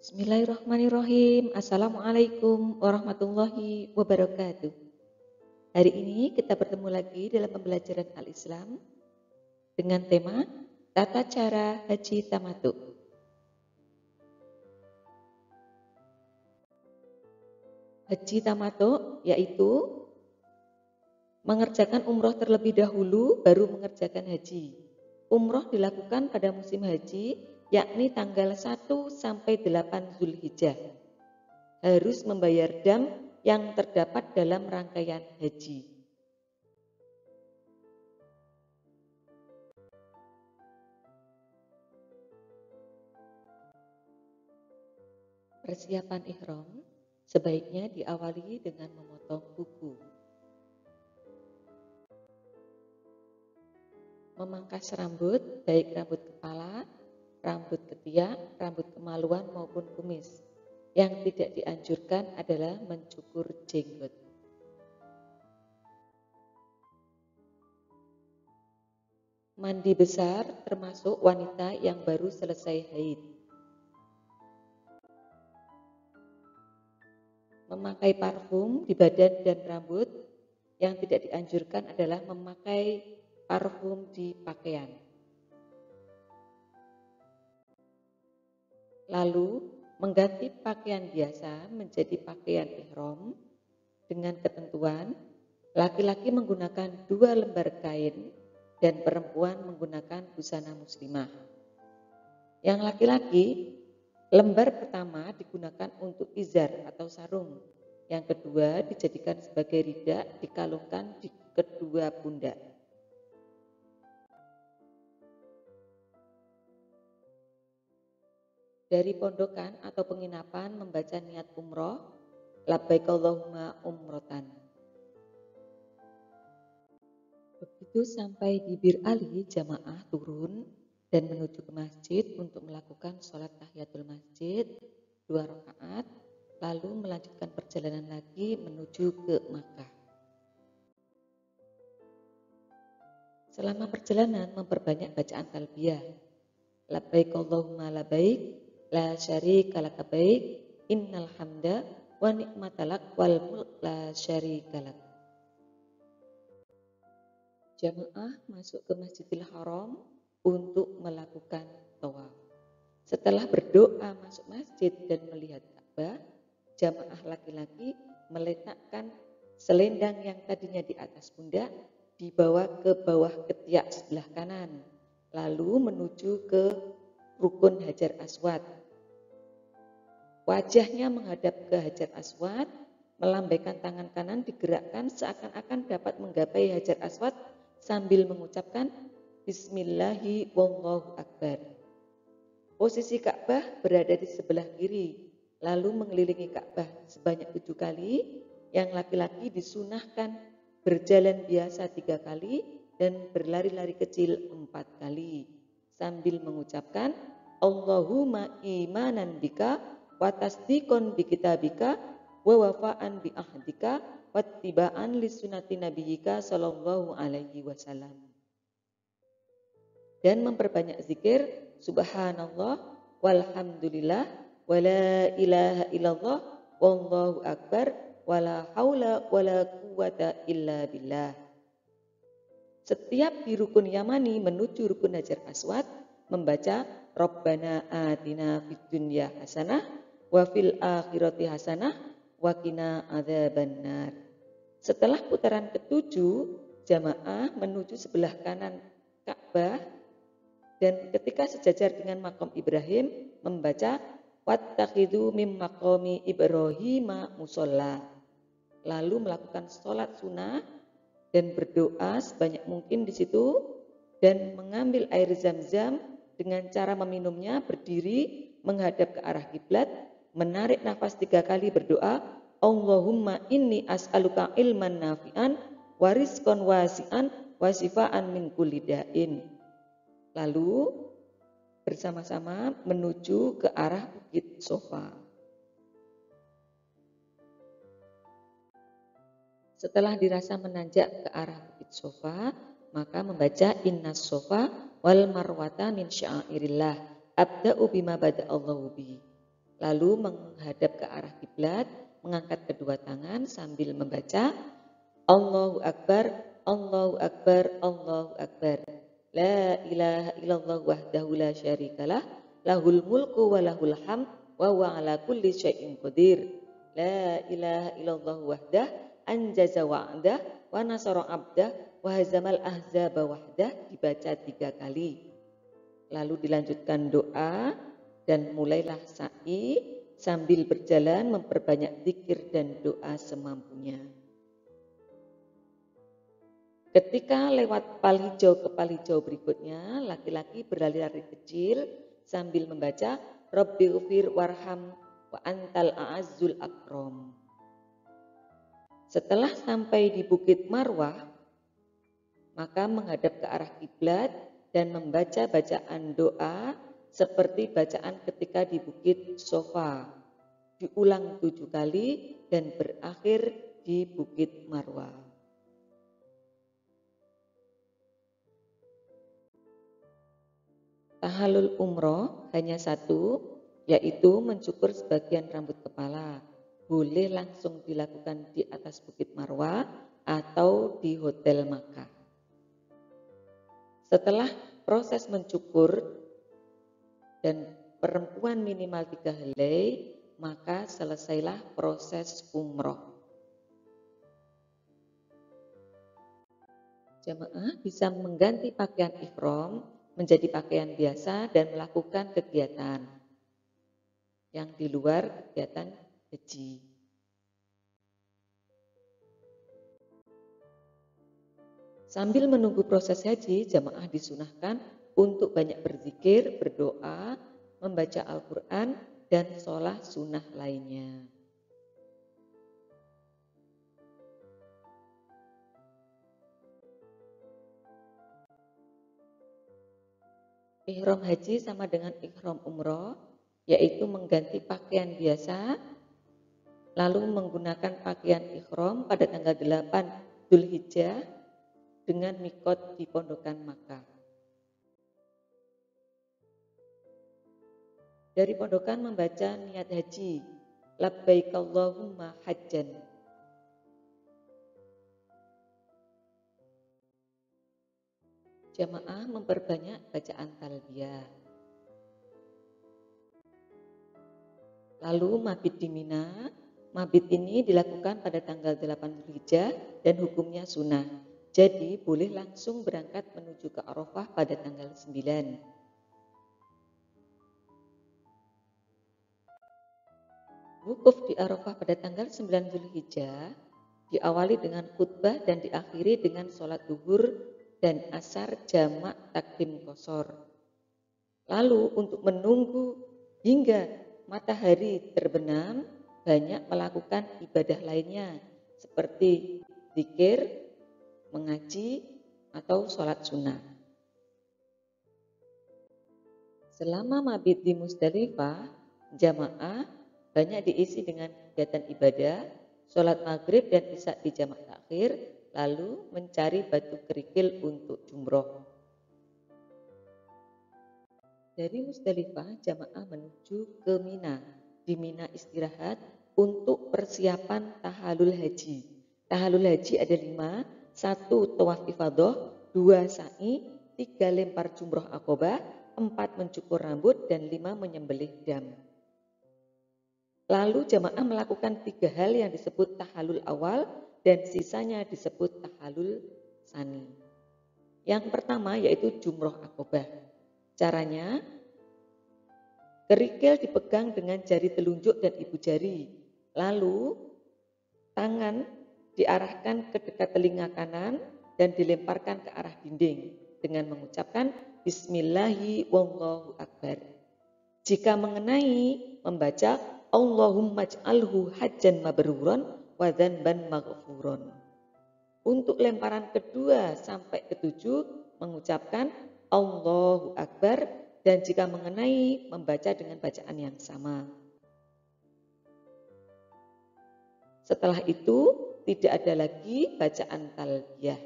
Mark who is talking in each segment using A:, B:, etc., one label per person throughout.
A: Bismillahirrahmanirrahim. Assalamualaikum warahmatullahi wabarakatuh. Hari ini kita bertemu lagi dalam pembelajaran Al-Islam dengan tema Tata Cara Haji Tamattu. Haji Tamattu yaitu mengerjakan umroh terlebih dahulu baru mengerjakan haji. Umroh dilakukan pada musim haji yakni tanggal 1 sampai 8 Zulhijjah. Harus membayar dam yang terdapat dalam rangkaian haji. Persiapan ihram sebaiknya diawali dengan memotong kuku. Memangkas rambut, baik rambut kepala, rambut ketiak, rambut kemaluan maupun kumis. Yang tidak dianjurkan adalah mencukur jenggot. Mandi besar termasuk wanita yang baru selesai haid. Memakai parfum di badan dan rambut. Yang tidak dianjurkan adalah memakai parfum di pakaian. Lalu mengganti pakaian biasa menjadi pakaian ihram dengan ketentuan laki-laki menggunakan 2 lembar kain dan perempuan menggunakan busana muslimah. Yang laki-laki, lembar pertama digunakan untuk izar atau sarung. Yang kedua dijadikan sebagai ridak dikalungkan di kedua pundak. Dari pondokan atau penginapan membaca niat umroh, labbaik Allahumma umrotan. Begitu sampai di Bir Ali, jamaah turun dan menuju ke masjid untuk melakukan sholat tahiyatul masjid 2 rakaat, lalu melanjutkan perjalanan lagi menuju ke Makkah. Selama perjalanan memperbanyak bacaan talbiyah. Labbaik Allahumma labbaik, la syarika lak baik, innal hamda wa ni'matalak wal mulk la syarika lak. Jamaah masuk ke Masjidil Haram untuk melakukan tawaf. Setelah berdoa masuk masjid dan melihat Ka'bah, jamaah laki-laki meletakkan selendang yang tadinya di atas pundak dibawa ke bawah ketiak sebelah kanan, lalu menuju ke rukun Hajar Aswad. Wajahnya menghadap ke Hajar Aswad, melambaikan tangan kanan digerakkan seakan-akan dapat menggapai Hajar Aswad sambil mengucapkan Bismillahi wallahu akbar. Posisi Ka'bah berada di sebelah kiri, lalu mengelilingi Ka'bah sebanyak 7 kali. Yang laki-laki disunahkan berjalan biasa 3 kali dan berlari-lari kecil 4 kali sambil mengucapkan Allahumma imanan bika wa tasdiqon bi kitabika wa wafa'an bi ahdika wattiba'an li sunnati nabiyyika sallallahu alaihi wasallam. Dan memperbanyak zikir subhanallah walhamdulillah wa la ilaha illallah wallahu akbar wa la haula wa la quwata illa billah. Setiap di rukun Yamani menuju rukun Hajar Aswad membaca Rabbana atina fid dunya hasanah wa fil akhirati hasanah wa qina adzabannar. Setelah putaran ke-7, jamaah menuju sebelah kanan Ka'bah dan ketika sejajar dengan makam Ibrahim membaca wattakhidhu mim maqami Ibrahima musalla. Lalu melakukan sholat sunnah dan berdoa sebanyak mungkin di situ dan mengambil air zam-zam dengan cara meminumnya berdiri menghadap ke arah kiblat, menarik nafas 3 kali berdoa Allahumma inni as'aluka ilman nafi'an wa rizqan wasi'an wa shifaan min kulli da'in. Lalu bersama-sama menuju ke arah Bukit Sofa. Setelah dirasa menanjak ke arah Bukit Sofa, maka membaca Innas Sofa wal Marwata min sya'airillah. Abda'u bima bada'allahu bihi. lalu menghadap ke arah kiblat, mengangkat kedua tangan sambil membaca Allahu Akbar, Allahu Akbar, Allahu Akbar. La ilaha illallah wahdahu la syarikalah, lahul mulku wa lahul hamd, wa huwa ala kulli syai'in qadir. La ilaha illallah wahdah, anjaza wa'dah, wa nasara abdah, wa hazamal ahzaba wahdah, dibaca 3 kali. Lalu dilanjutkan doa dan mulailah sa'i sambil berjalan memperbanyak zikir dan doa semampunya. Ketika lewat pal hijau ke pal hijau berikutnya, laki-laki berlari-lari kecil sambil membaca Rabbighfir warham wa antal a'azzul akram. Setelah sampai di Bukit Marwah, maka menghadap ke arah kiblat dan membaca bacaan doa seperti bacaan ketika di Bukit Sofa. Diulang 7 kali dan berakhir di Bukit Marwah. Tahallul umroh hanya satu, yaitu mencukur sebagian rambut kepala. Boleh langsung dilakukan di atas Bukit Marwah atau di Hotel Makkah. Setelah proses mencukur dan perempuan minimal 3 helai, maka selesailah proses umroh. Jamaah bisa mengganti pakaian ihram menjadi pakaian biasa dan melakukan kegiatan yang di luar kegiatan haji. Sambil menunggu proses haji, jamaah disunahkan untuk banyak berzikir, berdoa, membaca Al-Quran, dan sholat sunnah lainnya. Ihram haji sama dengan ihram umroh, yaitu mengganti pakaian biasa, lalu menggunakan pakaian ihram pada tanggal 8 Dzulhijjah dengan mikot di Pondokan Makkah. Dari Pondokan membaca niat haji, labbaik Allahumma hajjan. Jamaah memperbanyak bacaan talbiyah. Lalu mabit di Mina. Mabit ini dilakukan pada tanggal 8 Dzulhijjah dan hukumnya sunnah. Jadi boleh langsung berangkat menuju ke Arafah pada tanggal 9. Wukuf di Arafah pada tanggal 9 Dzulhijjah diawali dengan khutbah dan diakhiri dengan sholat duhur dan asar jamak takdim qosor. Lalu untuk menunggu hingga matahari terbenam, banyak melakukan ibadah lainnya seperti zikir, mengaji, atau sholat sunnah. Selama mabit di Musdalifah, jamaah banyak diisi dengan kegiatan ibadah, sholat maghrib dan isya di jamak takhir, lalu mencari batu kerikil untuk jumroh. Dari Musdalifah, jamaah menuju ke Mina. Di Mina istirahat untuk persiapan tahallul haji. Tahallul haji ada 5, 1 tawaf ifadah, 2 sa'i, 3 lempar jumroh akobah, 4 mencukur rambut, dan 5 menyembelih dam. Lalu jamaah melakukan 3 hal yang disebut tahallul awal dan sisanya disebut tahallul tsani. Yang pertama yaitu jumroh akobah. Caranya, kerikil dipegang dengan jari telunjuk dan ibu jari. Lalu, tangan diarahkan ke dekat telinga kanan dan dilemparkan ke arah dinding dengan mengucapkan Bismillahi wallahu akbar. Jika mengenai, membaca Allahumma ij'alhu hajjan mabruran wa dzanban maghfuran. Untuk lemparan kedua sampai ketujuh, mengucapkan Allahu Akbar, dan jika mengenai membaca dengan bacaan yang sama. Setelah itu tidak ada lagi bacaan talbiyah.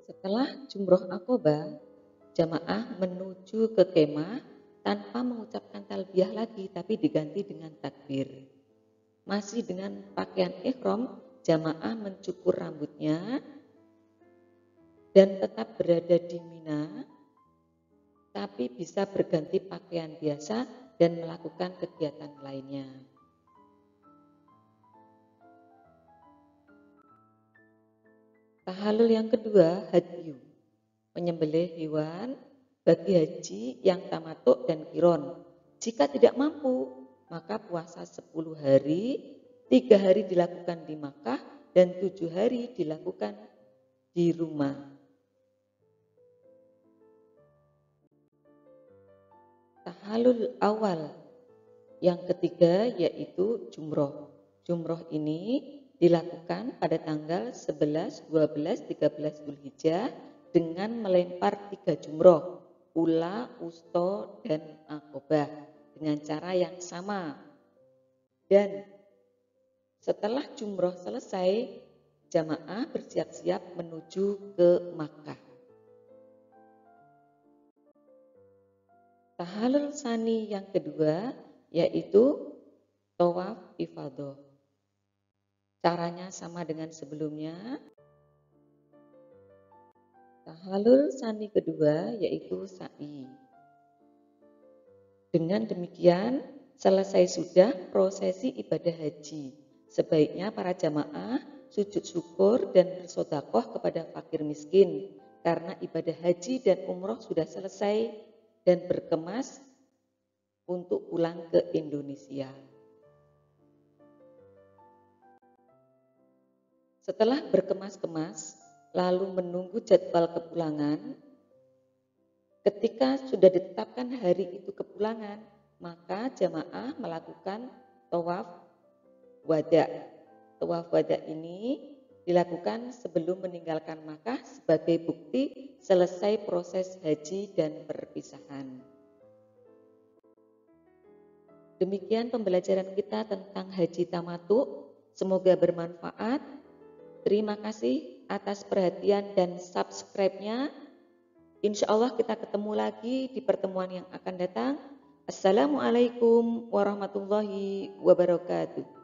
A: Setelah jumroh akobah, Jamaah menuju ke kemah tanpa mengucapkan talbiyah lagi, tapi diganti dengan takbir. Masih dengan pakaian ihram, jamaah mencukur rambutnya dan tetap berada di Mina, tapi bisa berganti pakaian biasa dan melakukan kegiatan lainnya. Tahallul yang kedua, hadyu, menyembelih hewan bagi haji yang tamatuk dan kiron. Jika tidak mampu, maka puasa 10 hari, 3 hari dilakukan di Makkah dan 7 hari dilakukan di rumah. Tahallul awal yang ketiga yaitu jumroh. Jumroh ini dilakukan pada tanggal 11, 12, 13 Dzulhijjah dengan melempar 3 jumroh, ula, usto, dan akobah dengan cara yang sama. Dan setelah jumroh selesai, jamaah bersiap-siap menuju ke Makkah. Tahallul sani yang kedua yaitu tawaf ifadah. Caranya sama dengan sebelumnya. Tahallul sani kedua yaitu sa'i. Dengan demikian selesai sudah prosesi ibadah haji. Sebaiknya para jamaah sujud syukur dan bersedekah kepada fakir miskin karena ibadah haji dan umroh sudah selesai dan berkemas untuk pulang ke Indonesia. Setelah berkemas-kemas, lalu menunggu jadwal kepulangan, ketika sudah ditetapkan hari itu kepulangan, maka jamaah melakukan tawaf wada. Tawaf wada ini dilakukan sebelum meninggalkan Makkah sebagai bukti selesai proses haji dan perpisahan. Demikian pembelajaran kita tentang haji tamattu. Semoga bermanfaat. Terima kasih atas perhatian dan subscribe-nya. Insya Allah kita ketemu lagi di pertemuan yang akan datang. Assalamualaikum warahmatullahi wabarakatuh.